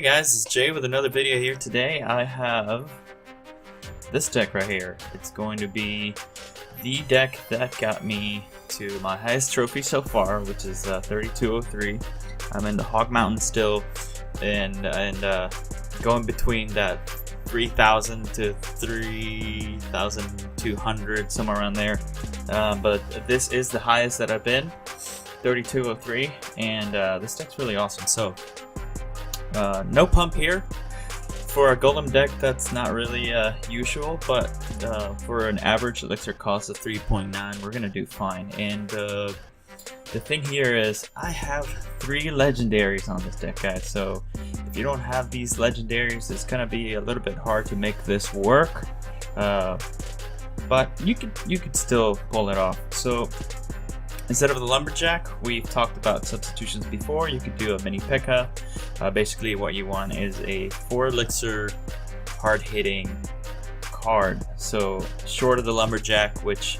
Hey guys, it's Jay with another video here. Today I have this deck right here. It's going to be the deck that got me to my highest trophy so far, which is 3203. I'm in the Hog Mountain still, and going between that 3,000 to 3,200, somewhere around there. But this is the highest that I've been, 3203, and this deck's really awesome. So no pump here. For a golem deck, that's not really usual, but for an average elixir cost of 3.9, we're gonna do fine. And the thing here is, I have 3 legendaries on this deck, guys. So if you don't have these legendaries, it's gonna be a little bit hard to make this work. But you could still pull it off. So instead of the lumberjack, we've talked about substitutions before. You could do a mini P.E.K.K.A. Basically what you want is a 4 elixir hard-hitting card. So short of the lumberjack, which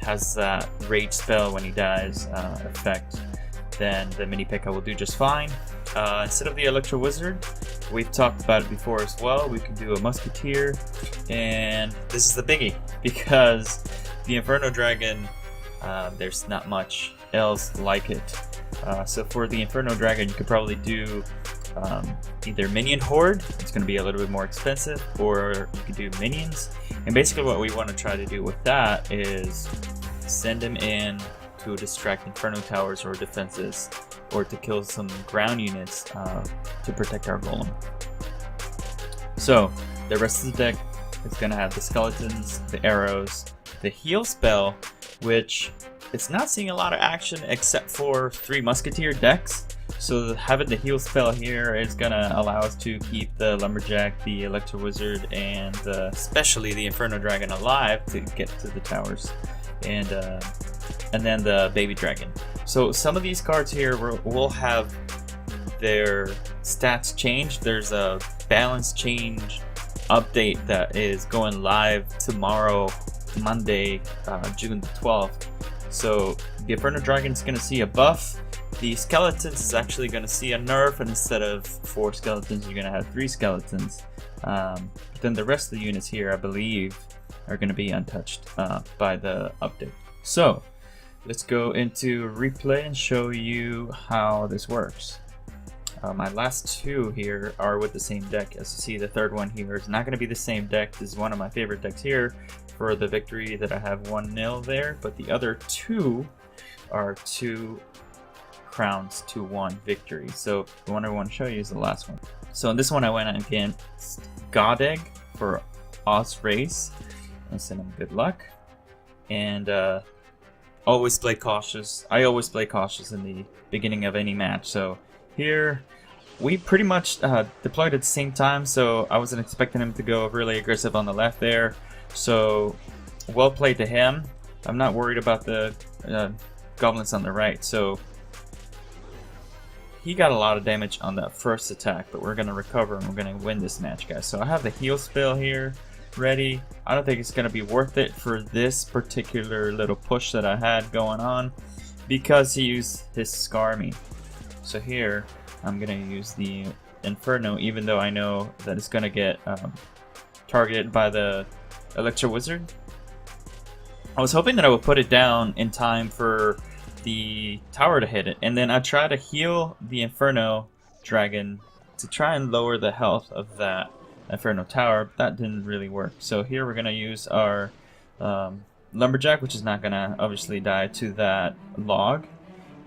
has that rage spell when he dies effect, then the mini P.E.K.K.A. will do just fine. Instead of the Electro Wizard, we've talked about it before as well, we can do a Musketeer, and this is the biggie, because the Inferno Dragon, there's not much else like it. So for the Inferno Dragon, you could probably do either Minion Horde, it's going to be a little bit more expensive, or you could do Minions. And basically what we want to try to do with that is send him in to distract Inferno Towers or defenses, or to kill some ground units to protect our golem. So the rest of the deck is going to have the skeletons, the arrows, the heal spell, which it's not seeing a lot of action except for 3 Musketeer decks. So having the heal spell here is gonna allow us to keep the lumberjack, the Electro Wizard, and especially the Inferno Dragon alive to get to the towers, and then the baby dragon. So some of these cards here will have their stats changed. There's a balance change update that is going live tomorrow, Monday, June the 12th. So the Inferno Dragon is going to see a buff. The skeletons is actually going to see a nerf, and instead of 4 skeletons, you're going to have 3 skeletons. Then the rest of the units here, I believe, are going to be untouched by the update. So let's go into replay and show you how this works. My last 2 here are with the same deck. As you see, the third one here is not going to be the same deck. This is one of my favorite decks here for the victory that I have 1-0 there, but the other 2 are 2 crowns to 1 victory. So the one I want to show you is the last one. So in this one I went against Godegg for Oz Race and send him good luck. And always play cautious. I always play cautious in the beginning of any match. So here we pretty much deployed at the same time, so I wasn't expecting him to go really aggressive on the left there. So well played to him. I'm not worried about the goblins on the right. So he got a lot of damage on that first attack, but we're going to recover and we're going to win this match, guys. So I have the heal spell here ready. I don't think it's going to be worth it for this particular little push that I had going on, because he used his Scar Me. So here I'm going to use the Inferno, even though I know that it's going to get targeted by the Electro Wizard. I was hoping that I would put it down in time for the tower to hit it, and then I try to heal the Inferno Dragon to try and lower the health of that Inferno Tower. That didn't really work. So here we're going to use our lumberjack, which is not going to obviously die to that log,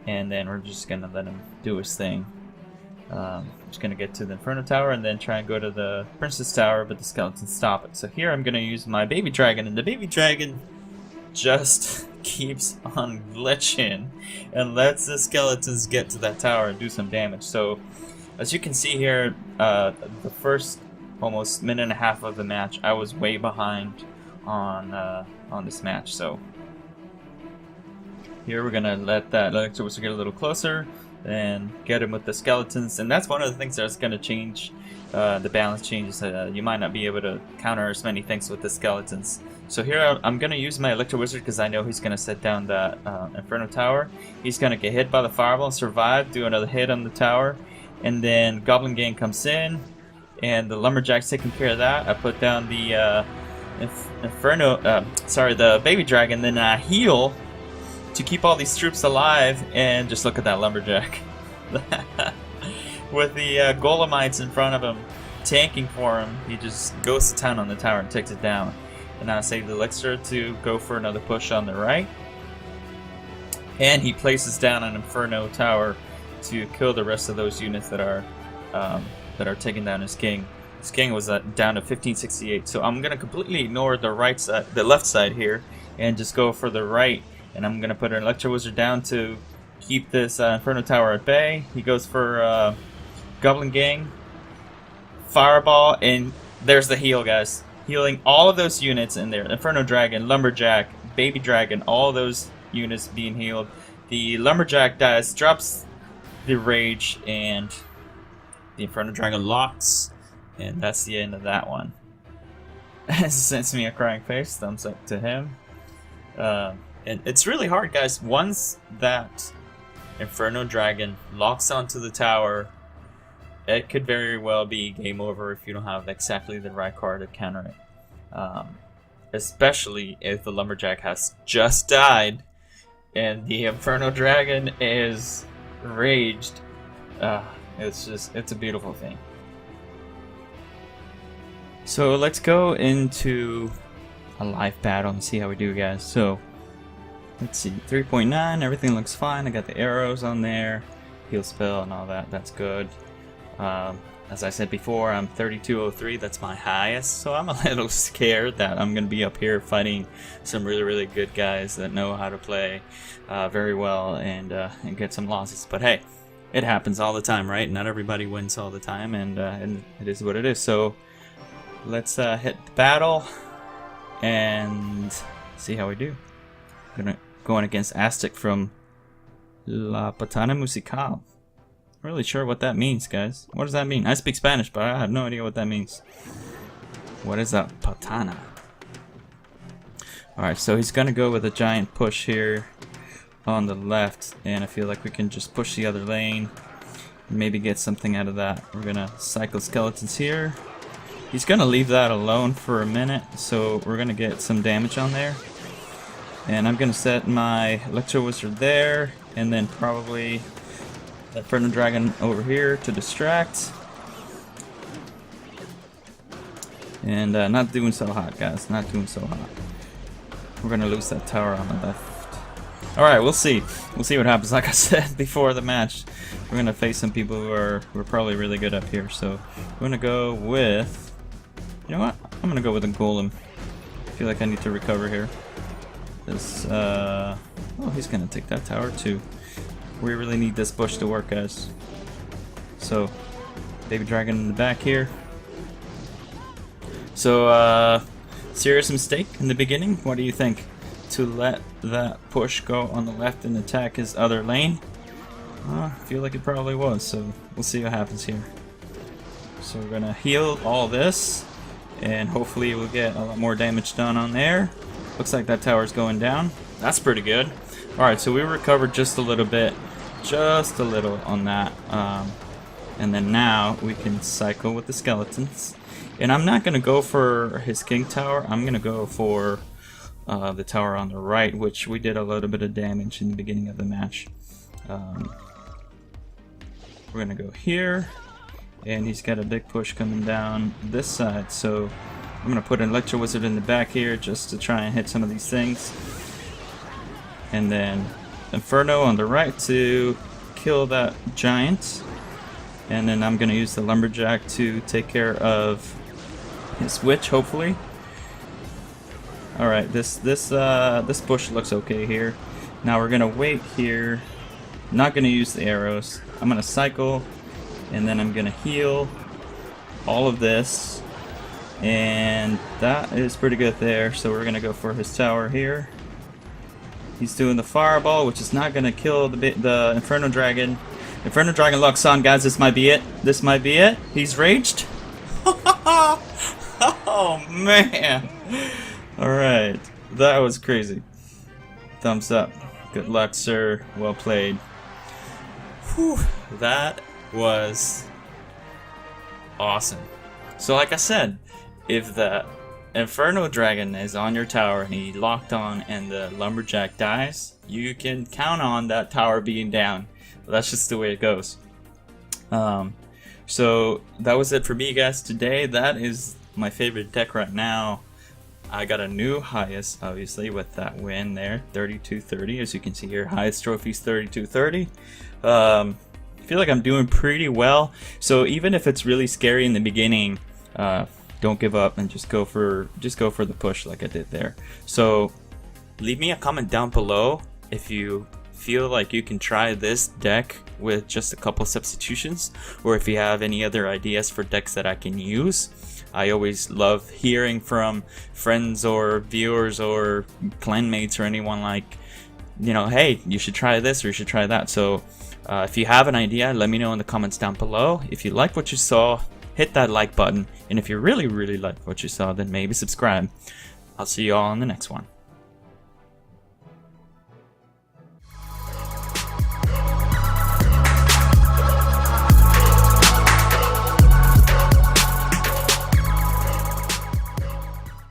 and then we're just going to let him do his thing. Just going to get to the Inferno Tower and then try and go to the Princess Tower, but the skeletons stop it. So here I'm going to use my baby dragon, and the baby dragon just keeps on glitching and lets the skeletons get to that tower and do some damage. So as you can see here, the first almost minute and a half of the match, I was way behind on this match. So here we're gonna let that Electro Wizard get a little closer and get him with the skeletons, and that's one of the things that's gonna change. The balance changes. You might not be able to counter as many things with the skeletons. So here I'm going to use my Electro Wizard because I know he's going to set down that Inferno Tower. He's going to get hit by the Fireball and survive, do another hit on the tower, and then Goblin Gang comes in, and the Lumberjack's taking care of that. I put down the the Baby Dragon, then I heal to keep all these troops alive, and just look at that Lumberjack. With the Golemites in front of him, tanking for him, he just goes to town on the tower and takes it down. And I save the elixir to go for another push on the right. And he places down an Inferno tower to kill the rest of those units that are taking down his king. His king was down to 1568, so I'm gonna completely ignore the left side here, and just go for the right. And I'm gonna put an Electro Wizard down to keep this Inferno tower at bay. He goes for Goblin Gang, Fireball, and there's the heal, guys. Healing all of those units in there. Inferno Dragon, Lumberjack, Baby Dragon, all those units being healed. The Lumberjack dies, drops the Rage, and the Inferno Dragon locks, and that's the end of that one. Sends me a crying face, thumbs up to him. And it's really hard, guys. Once that Inferno Dragon locks onto the tower, it could very well be game over if you don't have exactly the right card to counter it. Especially if the Lumberjack has just died and the Inferno Dragon is raged. It's a beautiful thing. So let's go into a live battle and see how we do, guys. So let's see, 3.9, everything looks fine. I got the arrows on there, heal spell and all that, that's good. As I said before, I'm 3203, that's my highest, so I'm a little scared that I'm going to be up here fighting some really good guys that know how to play very well and get some losses. But hey, it happens all the time, right? Not everybody wins all the time, and it is what it is. So let's hit the battle and see how we do. Going against Aztec from La Patana Musical. I'm really sure what that means, guys. What does that mean? I speak Spanish, but I have no idea what that means. What is that? Patana. Alright, so he's gonna go with a giant push here on the left, and I feel like we can just push the other lane and maybe get something out of that. We're gonna cycle skeletons here. He's gonna leave that alone for a minute, so we're gonna get some damage on there. And I'm gonna set my Electro Wizard there, and then probably the Inferno Dragon over here to distract. And not doing so hot, guys. Not doing so hot. We're gonna lose that tower on the left. Alright, we'll see. We'll see what happens. Like I said before the match, we're gonna face some people who are probably really good up here. So I'm gonna go with, you know what? I'm gonna go with a Golem. I feel like I need to recover here. This oh, he's gonna take that tower too. We really need this bush to work, guys. So, Baby Dragon in the back here. So, serious mistake in the beginning. What do you think? To let that push go on the left and attack his other lane? I feel like it probably was, so we'll see what happens here. So we're gonna heal all this, and hopefully we'll get a lot more damage done on there. Looks like that tower's going down. That's pretty good. Alright, so we recovered just a little bit. Just a little on that. And then now we can cycle with the skeletons. And I'm not going to go for his king tower. I'm going to go for the tower on the right, which we did a little bit of damage in the beginning of the match. We're going to go here. And he's got a big push coming down this side. So I'm going to put an Electro Wizard in the back here just to try and hit some of these things. And then Inferno on the right to kill that giant. And then I'm going to use the Lumberjack to take care of his witch, hopefully. Alright, this bush looks okay here. Now we're going to wait here. Not going to use the arrows. I'm going to cycle, and then I'm going to heal all of this. And that is pretty good there. So we're going to go for his tower here. He's doing the fireball, which is not going to kill the Inferno Dragon. Inferno Dragon locks on, guys. This might be it. This might be it. He's raged. Oh, man. Alright. That was crazy. Thumbs up. Good luck, sir. Well played. Whew. That was awesome. So like I said, if the Inferno Dragon is on your tower and he locked on and the Lumberjack dies, you can count on that tower being down. That's just the way it goes. So that was it for me, guys, today. That is my favorite deck right now. I got a new highest, obviously, with that win there, 3230. As you can see here, highest trophies 3230. I feel like I'm doing pretty well. So even if it's really scary in the beginning, don't give up and just go for the push like I did there. So leave me a comment down below if you feel like you can try this deck with just a couple substitutions, or if you have any other ideas for decks that I can use. I always love hearing from friends or viewers or clanmates or anyone, like, you know, hey, you should try this or you should try that. So if you have an idea, let me know in the comments down below. If you like what you saw, hit that like button, and if you really like what you saw, then maybe subscribe. I'll see you all in the next one.